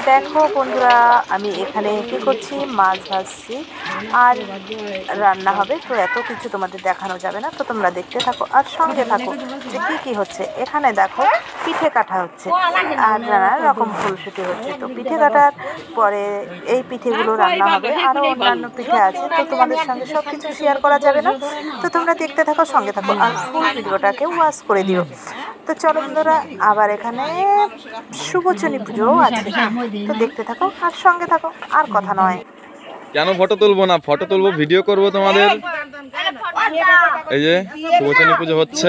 দেখো বন্ধুরা, আমি এখানে কি করছি, মাছ ভাজছি আর রান্না হবে। তো এত কিছু তোমাদের দেখানো যাবে না, তো তোমরা দেখতে থাকো আর সঙ্গে থাকো যে কি কি হচ্ছে। এখানে দেখো পিঠে কাটা হচ্ছে আর নানা রকম ফুলসুটি হচ্ছে। তো পিঠে কাটার পরে এই পিঠেগুলো রান্না হবে, আরও অন্যান্য পিঠে আছে, তো তোমাদের সঙ্গে সব কিছু শেয়ার করা যাবে না। তো তোমরা দেখতে থাকো, সঙ্গে থাকো আর ফুল ভিডিওটাকে ওয়াচ করে দিও। তো চলো বন্ধুরা, আবার এখানে শুভচনী পুজোও আছে, তো দেখতে থাকো আর সঙ্গে থাকো, আর কথা নয়। কেন ফটো তুলবো না, ফটো তুলবো, ভিডিও করবো তোমাদের। এই যে শুভচনী পুজো হচ্ছে।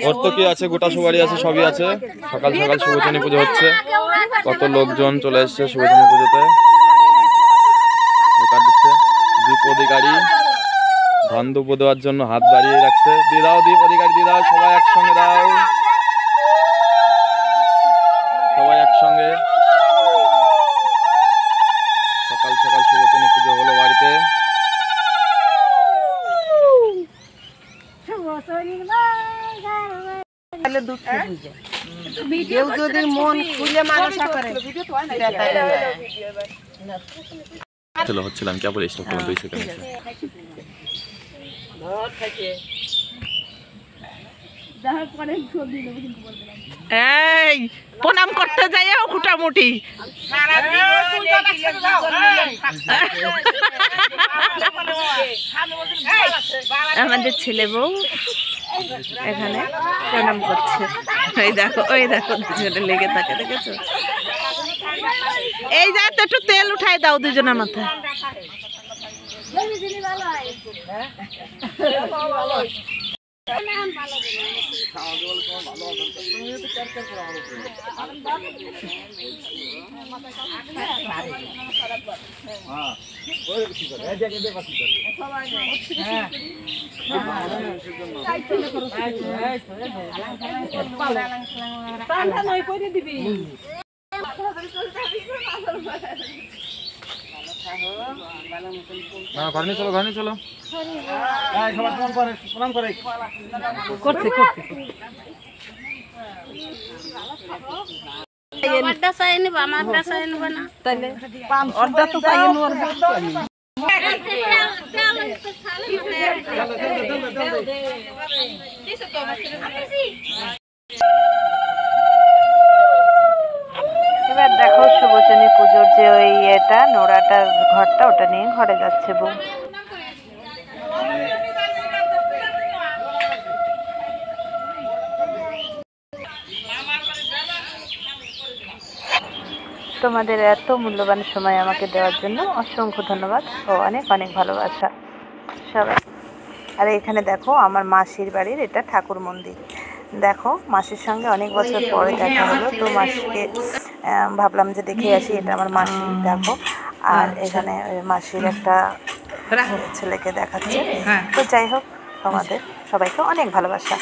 ওর তো কি আছে, গোটা সুপারি আছে, সবই আছে। সকাল সকাল শুভচনী পুজো হচ্ছে, কত লোকজন চলে এসছে শুভচনী পুজোতে। দিচ্ছে দীপ অধিকারী, ধান দুপো দেওয়ার জন্য হাত বাড়িয়ে রাখছে। দিয়ে দাও দীপ অধিকারী, দিয়ে দাও, সবাই একসঙ্গে দাও, সবাই একসঙ্গে। সকাল সকাল শুভচনী পুজো হলো বাড়িতে। হচ্ছিলাম কেবল স্টপ করলাম 2 সেকেন্ড। এই প্রণাম করতে যাইও মোটামুটি আমাদের ছেলে বউ এখানে প্রণাম করছে। ওই দেখো দুজনে লেগে থাকে, দেখেছো? এই যা তো একটু তেল উঠাই দাও দুজনের মাথায়। ঘরে চলো, ঘরে চলো। করছে এবার দেখো শুভচনী পুজোর যে ওই এটা নোড়াটার ঘরটা, ওটা নিয়ে ঘরে যাচ্ছে বউ। তোমাদের এত মূল্যবান সময় আমাকে দেওয়ার জন্য অসংখ্য ধন্যবাদ ও অনেক অনেক ভালোবাসা সবাই। আর এখানে দেখো আমার মাসির বাড়ির এটা ঠাকুর মন্দির। দেখো মাসির সঙ্গে অনেক বছর পরে দেখা হলো, তো মাসিকে ভাবলাম যে দেখে আসি। এটা আমার মাসি, দেখো। আর এখানে মাসির একটা ছেলেকে দেখাচ্ছে। তো যাই হোক, তোমাদের সবাইকে অনেক ভালোবাসা।